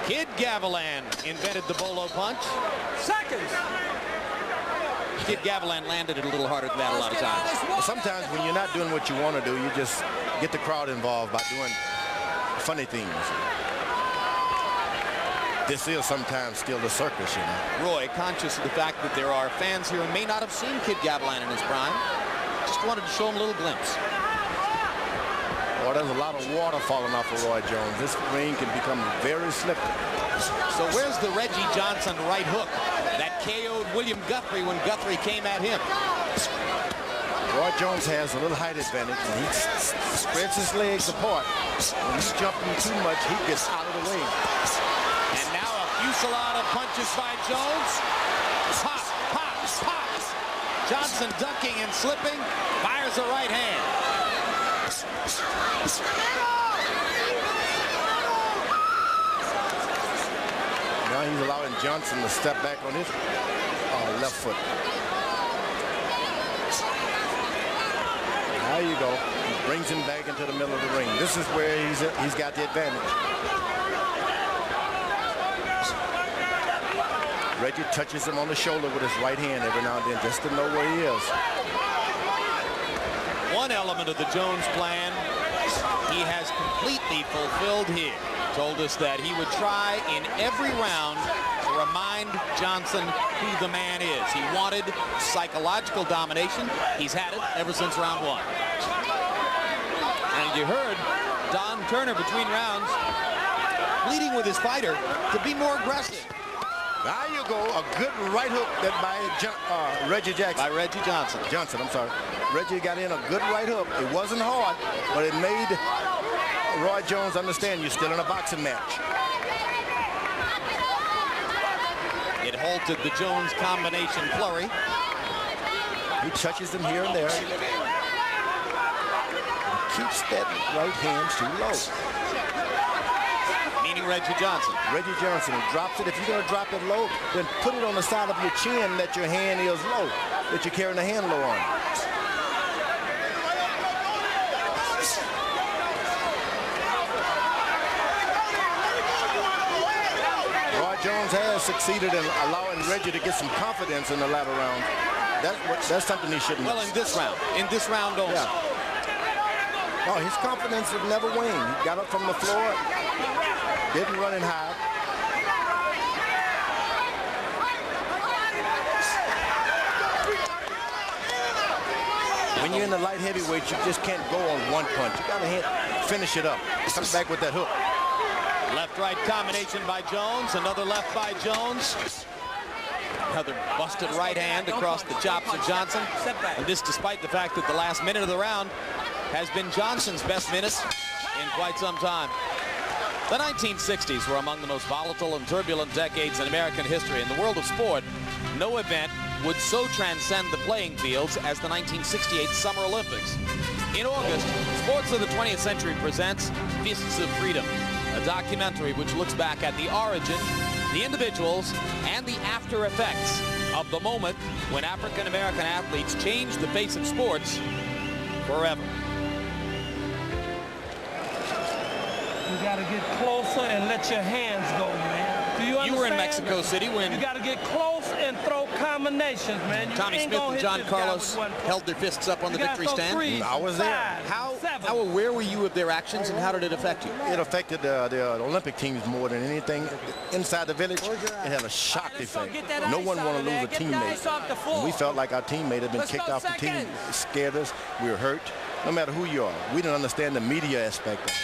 Kid Gavilan invented the bolo punch. Seconds. Kid Gavilan landed it a little harder than that a lot of times. Well, sometimes when you're not doing what you want to do, you just get the crowd involved by doing funny things. This is sometimes still the circus, you know. Roy, conscious of the fact that there are fans here who may not have seen Kid Gavilan in his prime, just wanted to show him a little glimpse. Well, there's a lot of water falling off of Roy Jones. This ring can become very slippery. So where's the Reggie Johnson right hook that KO'd William Guthrie when Guthrie came at him? Roy Jones has a little height advantage, and he spreads his legs apart. When he's jumping too much, he gets out of the way. And now a fusillade of punches by Jones. Pop, pop, pop. Johnson ducking and slipping, fires a right hand. Now he's allowing Johnson to step back on his left foot. There you go. He brings him back into the middle of the ring. This is where he's got the advantage. Reggie touches him on the shoulder with his right hand every now and then just to know where he is. One element of the Jones plan he has completely fulfilled here. Told us that he would try in every round to remind Johnson who the man is. He wanted psychological domination. He's had it ever since round one. And you heard Don Turner between rounds pleading with his fighter to be more aggressive. There you go, a good right hook that by Reggie Jackson. By Reggie Johnson. Johnson, I'm sorry. Reggie got in a good right hook. It wasn't hard, but it made Roy Jones understand you're still in a boxing match. It halted the Jones combination flurry. He touches him here and there. He keeps that right hand too low. Meaning Reggie Johnson. Reggie Johnson, he drops it. If you're going to drop it low, then put it on the side of your chin that your hand is low, that you're carrying the hand low on. Roy Jones has succeeded in allowing Reggie to get some confidence in the latter round. That's something he shouldn't. Well, in this round also. Yeah. Oh, his confidence would never wane. He got up from the floor. Didn't run and hide. When you're in the light heavyweight, you just can't go on one punch. You gotta finish it up. Come back with that hook. Left-right combination by Jones. Another left by Jones. Another busted right hand across the chops of Johnson. And this despite the fact that the last minute of the round has been Johnson's best minutes in quite some time. The 1960s were among the most volatile and turbulent decades in American history. In the world of sport, no event would so transcend the playing fields as the 1968 Summer Olympics. In August, Sports of the 20th Century presents Fists of Freedom, a documentary which looks back at the origin, the individuals, and the after effects of the moment when African-American athletes changed the face of sports forever. You gotta get closer and let your hands go, man. Do you understand? You were in Mexico City when you gotta get close and throw combinations, man. Tommy Smith and John Carlos held their fists up on the victory stand. I was there. How aware were you of their actions, and how did it affect you? It affected the Olympic teams more than anything. Inside the village, it had a shock effect. No one wanted to lose a teammate. We felt like our teammate had been kicked off the team. It scared us. We were hurt. No matter who you are, we didn't understand the media aspect of it.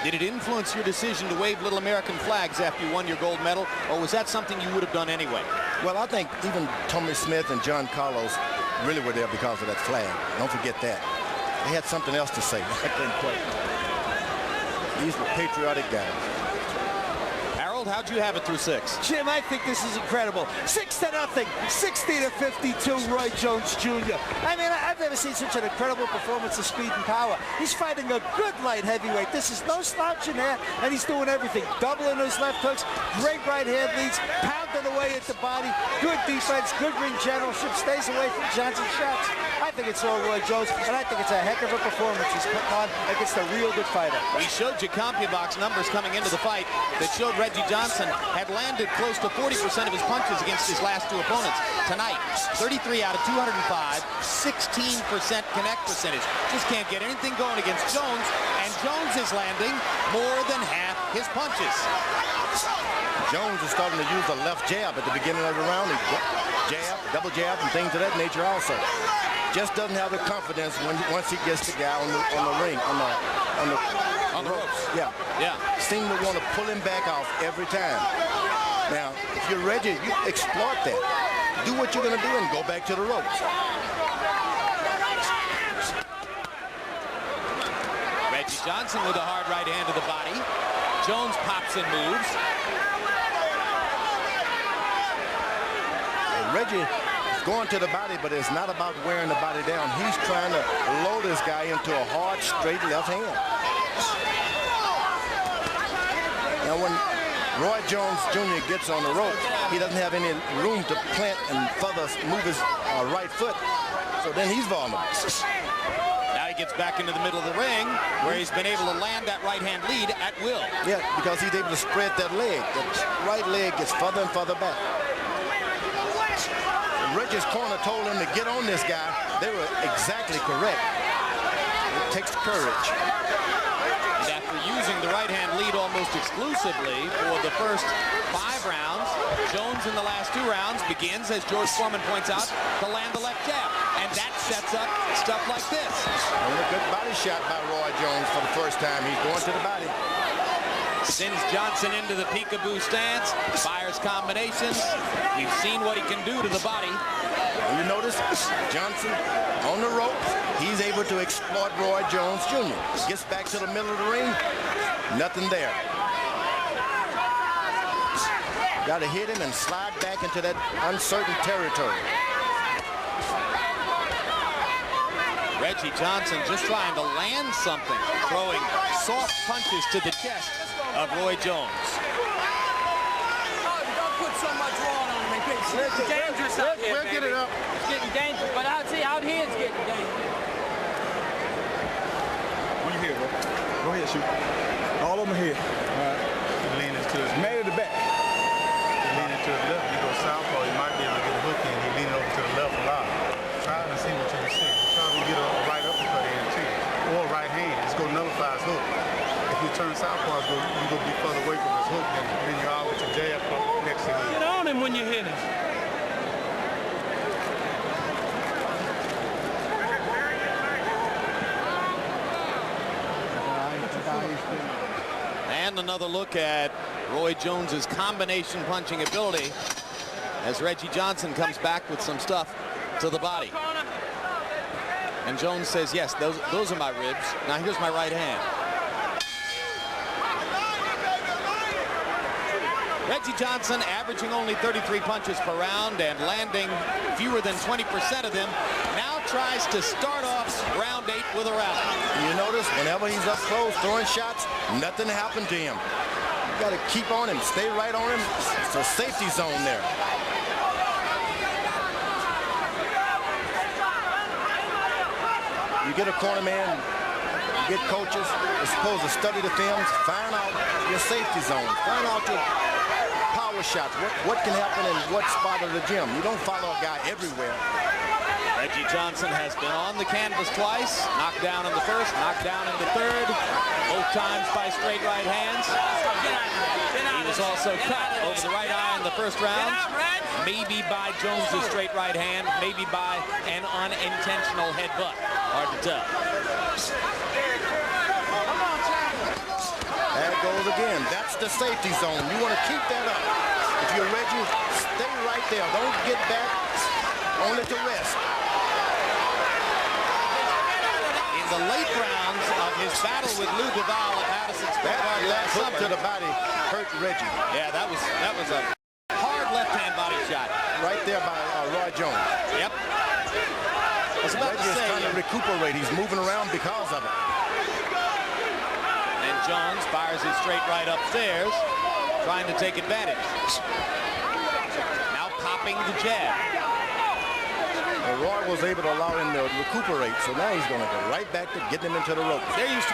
Did it influence your decision to wave little American flags after you won your gold medal, or was that something you would have done anyway? Well, I think even Tommy Smith and John Carlos really were there because of that flag. Don't forget that. They had something else to say. These were patriotic guys. Harold, how'd you have it through 6? Jim, I think this is incredible. 6-0, 60-52, Roy Jones Jr. I mean, I've never seen such an incredible performance of speed and power. He's fighting a good light heavyweight. This is no slouch in there, and he's doing everything. Doubling his left hooks, great right hand leads, pounding away at the body, good defense, good ring generalship, stays away from Johnson's shots. I think it's all Roy Jones, and I think it's a heck of a performance he's putting on against a real good fighter. We showed you CompuBox numbers coming into the fight that showed Reggie Johnson Johnson had landed close to 40% of his punches against his last two opponents. Tonight, 33 out of 205, 16% connect percentage. Just can't get anything going against Jones, and Jones is landing more than half his punches. Jones is starting to use the left jab at the beginning of the round. He jab, double jab, and things of that nature also. Just doesn't have the confidence once he gets the guy on the ring, on the ropes. Yeah. Seem to want to pull him back off every time. Now, if you're Reggie, you exploit that. Do what you're going to do and go back to the ropes. Reggie Johnson with a hard right hand to the body. Jones pops and moves. Reggie is going to the body, but it's not about wearing the body down. He's trying to load this guy into a hard, straight left hand. Now, when Roy Jones Jr. gets on the rope, he doesn't have any room to plant and further move his right foot. So then he's vulnerable. Now he gets back into the middle of the ring, where he's been able to land that right-hand lead at will. Yeah, because he's able to spread that leg. The right leg gets further and further back. Reggie's corner told him to get on this guy. They were exactly correct. It takes courage. And after using the right-hand lead almost exclusively for the first 5 rounds, Jones in the last 2 rounds begins, as George Foreman points out, to land the left jab. And that sets up stuff like this. And a good body shot by Roy Jones for the first time. He's going to the body. Sends Johnson into the peekaboo stance, fires combinations. We've seen what he can do to the body. And you notice Johnson on the rope. He's able to exploit Roy Jones Jr. Gets back to the middle of the ring. Nothing there. Got to hit him and slide back into that uncertain territory. Reggie Johnson just trying to land something, throwing soft punches to the chest of Roy Jones. Oh, don't put so much raw on him. It's getting dangerous out here, We'll get it up. It's getting dangerous, but out here it's getting dangerous. One here, bro. Go ahead, shoot. All of them here. All right. Leaning to his Man at the back. leaning to his left. You go southpaw, you might be able to get a hook in. He leaning over to the left a lot. Try to see what you can see. Try to get a right uppercut in too. Or right hand. It's going to nullify his hook. If you turn southpaw, you go be further away from his hook, and then you out with your jab next to him. Get on him when you hit him. And another look at Roy Jones's combination punching ability as Reggie Johnson comes back with some stuff to the body. And Jones says, yes, those are my ribs. Now here's my right hand. Reggie Johnson averaging only 33 punches per round and landing fewer than 20% of them. Now tries to start off round 8 with a rally. You notice whenever he's up close throwing shots, nothing happened to him. You got to keep on him, stay right on him. It's a safety zone there. You get a corner man, you get coaches, you're supposed to study the films, find out your safety zones, find out your power shots, what can happen in what spot of the gym. You don't follow a guy everywhere. Reggie Johnson has been on the canvas twice, knocked down in the first, knocked down in the third, both times by straight right hands. He was also cut over the right eye in the first round, maybe by Jones's straight right hand, maybe by an unintentional headbutt. Hard to tell. There it goes again. That's the safety zone. You want to keep that up. If you're Reggie, stay right there. Don't get back, only to rest. In the late rounds of his battle with Lou Duval at Madison Square Garden last That hook summer, to the body hurt Reggie. yeah, that was a hard left-hand body shot. Right there by Roy Jones. Yep. I was about Reggie to is say, trying to recuperate. He's moving around because of it. and Jones fires his straight right upstairs, trying to take advantage. Now popping the jab. Roy was able to allow him to recuperate, so now he's going to go right back to getting him into the ropes. There used to